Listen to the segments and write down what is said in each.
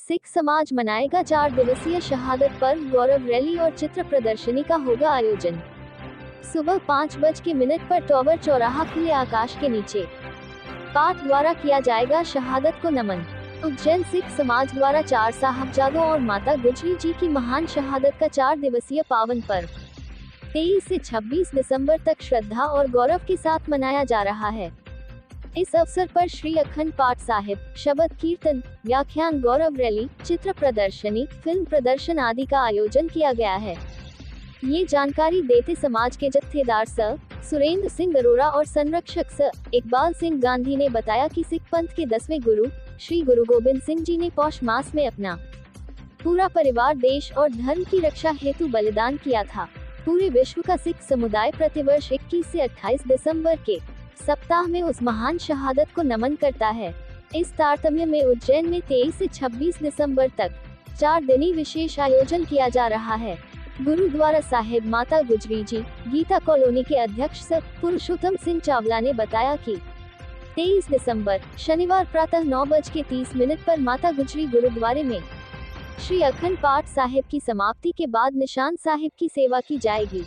सिख समाज मनाएगा 4 दिवसीय शहादत पर्व। गौरव रैली और चित्र प्रदर्शनी का होगा आयोजन। सुबह 5:00 पर टॉवर चौराहा खुले आकाश के नीचे पाठ द्वारा किया जाएगा शहादत को नमन। उज्जैन सिख समाज द्वारा 4 साहबजादों और माता गुजरी जी की महान शहादत का 4 दिवसीय पावन पर्व 23 से 26 दिसंबर तक श्रद्धा और गौरव के साथ मनाया जा रहा है। इस अवसर पर श्री अखंड पाठ साहिब, शबद कीर्तन, व्याख्यान, गौरव रैली, चित्र प्रदर्शनी, फिल्म प्रदर्शन आदि का आयोजन किया गया है। ये जानकारी देते समाज के जत्थेदार सर सुरेंद्र सिंह अरोड़ा और संरक्षक सर इकबाल सिंह गांधी ने बताया कि सिख पंथ के 10वें गुरु श्री गुरु गोबिंद सिंह जी ने पौष मास में अपना पूरा परिवार देश और धर्म की रक्षा हेतु बलिदान किया था। पूरे विश्व का सिख समुदाय प्रतिवर्ष 21 से 28 दिसंबर के सप्ताह में उस महान शहादत को नमन करता है। इस तारतम्य में उज्जैन में 23 से 26 दिसंबर तक 4 दिनी विशेष आयोजन किया जा रहा है। गुरुद्वारा साहिब माता गुजरी जी गीता कॉलोनी के अध्यक्ष सर पुरुषोत्तम सिंह चावला ने बताया कि 23 दिसंबर शनिवार प्रातः 9:30 पर माता गुजरी गुरुद्वारे में श्री अखंड पाठ साहिब की समाप्ति के बाद निशान साहिब की सेवा की जाएगी।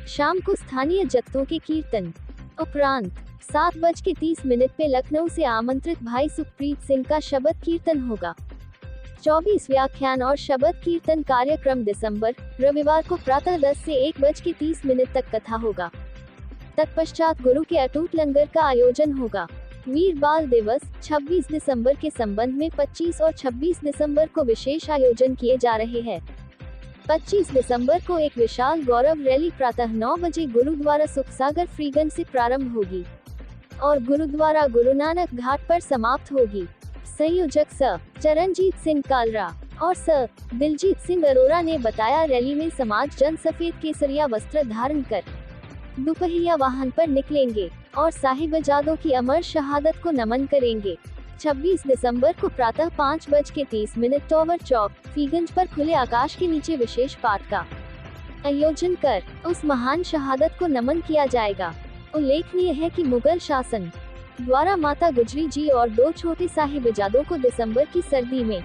शाम को स्थानीय जत्थों के कीर्तन उपरांत 7:30 पे लखनऊ से आमंत्रित भाई सुखप्रीत सिंह का शबद कीर्तन होगा। 24 व्याख्यान और शबद कीर्तन कार्यक्रम दिसंबर रविवार को प्रातः 10 से 1:30 तक कथा होगा। तत्पश्चात गुरु के अटूट लंगर का आयोजन होगा। वीर बाल दिवस 26 दिसंबर के संबंध में 25 और 26 दिसंबर को विशेष आयोजन किए जा रहे हैं। 25 दिसंबर को एक विशाल गौरव रैली प्रातः 9 बजे गुरुद्वारा सुखसागर फ्रीगंज से प्रारंभ होगी और गुरुद्वारा गुरु नानक घाट पर समाप्त होगी। संयोजक सर चरणजीत सिंह कालरा और सर दिलजीत सिंह अरोड़ा ने बताया, रैली में समाज जन सफेद केसरिया वस्त्र धारण कर दुपहिया वाहन पर निकलेंगे और साहिबजादों की अमर शहादत को नमन करेंगे। 26 दिसंबर को प्रातः 5:30 टॉवर चौक फ्रीगंज पर खुले आकाश के नीचे विशेष पाठ का आयोजन कर उस महान शहादत को नमन किया जाएगा। उल्लेखनीय है कि मुगल शासन द्वारा माता गुजरी जी और 2 छोटे साहिबजादों को दिसंबर की सर्दी में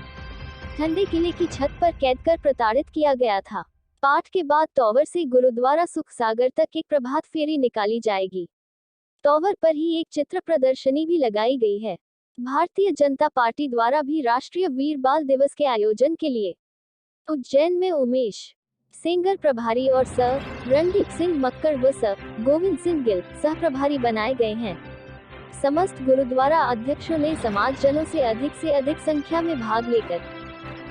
ठंडे किले की छत पर कैद कर प्रताड़ित किया गया था। पाठ के बाद टॉवर से गुरुद्वारा सुखसागर तक एक प्रभात फेरी निकाली जाएगी। टॉवर पर ही एक चित्र प्रदर्शनी भी लगाई गई है। भारतीय जनता पार्टी द्वारा भी राष्ट्रीय वीर बाल दिवस के आयोजन के लिए उज्जैन में उमेश सेंगर प्रभारी और सर रणदीप सिंह मक्कर व सर गोविंद सिंह गिल सह प्रभारी बनाए गए हैं। समस्त गुरुद्वारा अध्यक्षों ने समाजजनों से अधिक संख्या में भाग लेकर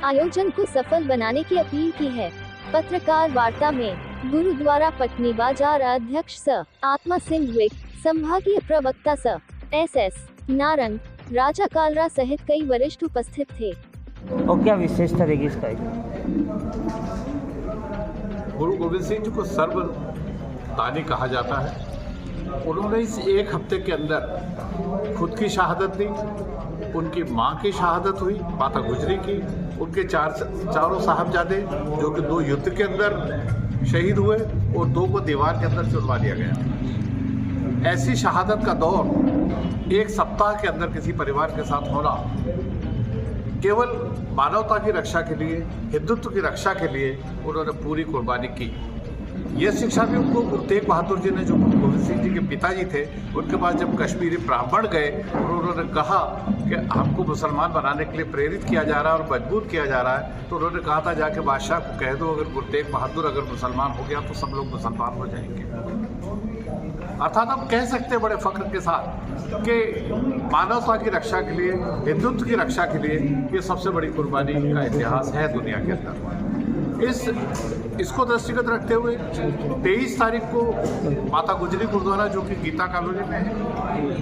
आयोजन को सफल बनाने की अपील की है। पत्रकार वार्ता में गुरुद्वारा पटनी बाजार अध्यक्ष सर आत्मा सिंह विक, संभागीय प्रवक्ता सर SS नारंग, राजा कालरा सहित कई वरिष्ठ उपस्थित थे। और क्या विशेषता रहेगी इसका? गुरु गोविंद सिंह जी को सर्वदानी कहा जाता है। उन्होंने इस एक हफ्ते के अंदर खुद की शहादत दी, उनकी माँ की शहादत हुई माता गुजरी की, उनके चारों साहबजादे जो कि 2 युद्ध के अंदर शहीद हुए और 2 को दीवार के अंदर चुनवा दिया गया। ऐसी शहादत का दौर एक सप्ताह के अंदर किसी परिवार के साथ होना केवल मानवता की रक्षा के लिए, हिंदुत्व की रक्षा के लिए उन्होंने पूरी कुर्बानी की। यह शिक्षा भी उनको गुरु तेग बहादुर जी ने, जो गोविंद सिंह जी के पिताजी थे, उनके पास जब कश्मीरी ब्राह्मण गए और उन्होंने कहा कि हमको मुसलमान बनाने के लिए प्रेरित किया जा रहा है और मजबूर किया जा रहा है, तो उन्होंने कहा था जाके बादशाह को कह दो अगर गुरु तेग बहादुर अगर मुसलमान हो गया तो सब लोग मुसलमान हो जाएंगे। अर्थात हम कह सकते हैं बड़े फख्र के साथ कि मानवता की रक्षा के लिए, हिंदुत्व की रक्षा के लिए ये सबसे बड़ी कुर्बानी का इतिहास है दुनिया के अंदर। इसको दृष्टिगत रखते हुए 23 तारीख को माता गुजरी गुरुद्वारा जो कि गीता कॉलोनी में है,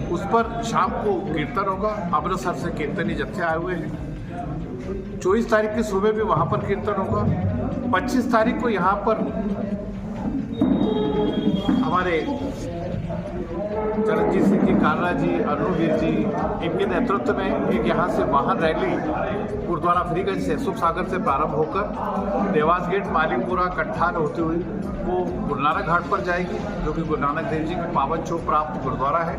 उस पर शाम को कीर्तन होगा। अमृतसर से कीर्तनी जत्थे आए हुए हैं। 24 तारीख की सुबह भी वहाँ पर कीर्तन होगा। 25 तारीख को यहाँ पर हमारे चरणजीत सिंह जी, कालरा जी, अरुणवीर जी, इनके नेतृत्व में एक यहाँ से वाहन रैली गुरुद्वारा फ्रीगंज से सुखसागर से प्रारंभ होकर देवास गेट, मालीपुरा, कट्ठान होती हुई वो गुरु नानक घाट पर जाएगी, जो कि गुरु नानक देव जी की पावन छूट प्राप्त गुरुद्वारा है।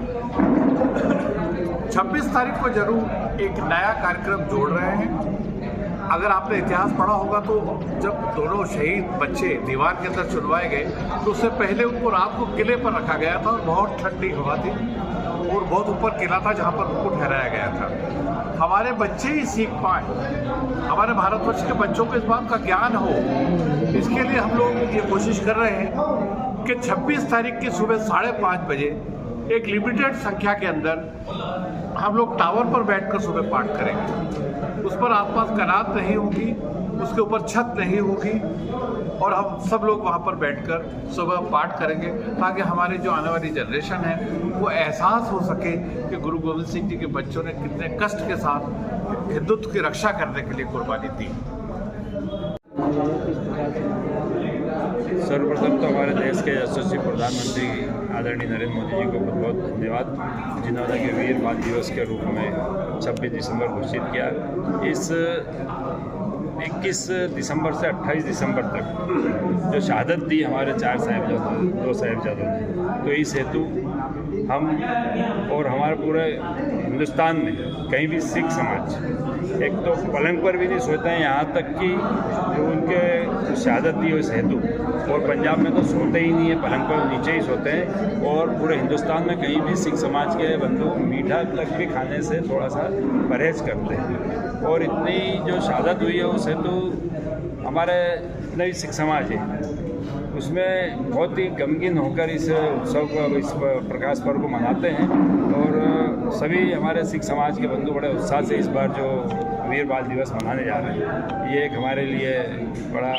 26 तारीख को जरूर एक नया कार्यक्रम जोड़ रहे हैं। अगर आपने इतिहास पढ़ा होगा तो जब दोनों शहीद बच्चे दीवार के अंदर चुनवाए गए तो उससे पहले उनको रात को किले पर रखा गया था और बहुत ठंडी हवा थी और बहुत ऊपर किला था जहाँ पर उनको ठहराया गया था। हमारे बच्चे ही सीख पाए, हमारे भारतवर्ष के बच्चों को इस बात का ज्ञान हो, इसके लिए हम लोग ये कोशिश कर रहे हैं कि 26 तारीख की सुबह 5:30 बजे एक लिमिटेड संख्या के अंदर हम लोग टावर पर बैठकर सुबह पाठ करेंगे। उस पर आसपास कनात नहीं होगी, उसके ऊपर छत नहीं होगी और हम सब लोग वहाँ पर बैठकर सुबह पाठ करेंगे ताकि हमारी जो आने वाली जनरेशन है वो एहसास हो सके कि गुरु गोविंद सिंह जी के बच्चों ने कितने कष्ट के साथ हिंदुत्व की रक्षा करने के लिए कुर्बानी दी। सर्वप्रथम तो हमारे देश के यशस्वी प्रधानमंत्री आदरणीय नरेंद्र मोदी जी को बहुत बहुत धन्यवाद, जिन्होंने कि वीर बाल दिवस के रूप में 26 दिसंबर घोषित किया। इस 21 दिसंबर से 28 दिसंबर तक जो शहादत दी हमारे 4 साहिबजादों 2 साहिबजादों ने, तो इस हेतु हम और हमारे पूरे हिंदुस्तान में कहीं भी सिख समाज एक तो पलंग पर भी नहीं सोते हैं, यहाँ तक कि जो उनके शहादत दी उस हेतु, और पंजाब में तो सोते ही नहीं है, पलंग पर नीचे ही सोते हैं। और पूरे हिंदुस्तान में कहीं भी सिख समाज के बंधु मीठा तक भी खाने से थोड़ा सा परहेज करते हैं। और इतनी जो शहादत हुई है उस हेतु हमारे नई सिख समाज है उसमें बहुत ही गमगीन होकर इस उत्सव को, इस प्रकाश पर्व को मनाते हैं। और सभी हमारे सिख समाज के बंधु बड़े उत्साह से इस बार जो वीर बाल दिवस मनाने जा रहे हैं, ये एक हमारे लिए बड़ा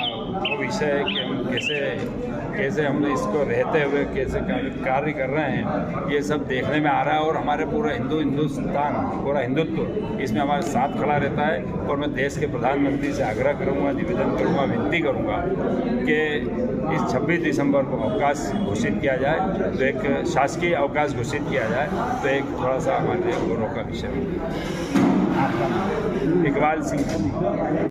विषय है कि हम कैसे हम इसको रहते हुए कैसे कार्य कर रहे हैं, ये सब देखने में आ रहा है। और हमारे पूरा हिंदुस्तान, पूरा हिंदुत्व इसमें हमारे साथ खड़ा रहता है। और मैं देश के प्रधानमंत्री से आग्रह करूँगा, निवेदन करूँगा, विनती करूँगा कि इस 26 दिसंबर को अवकाश घोषित किया जाए, तो एक शासकीय अवकाश घोषित किया जाए, तो एक थोड़ा सा हमारे गौरव का विषय है। इकबाल सिंह।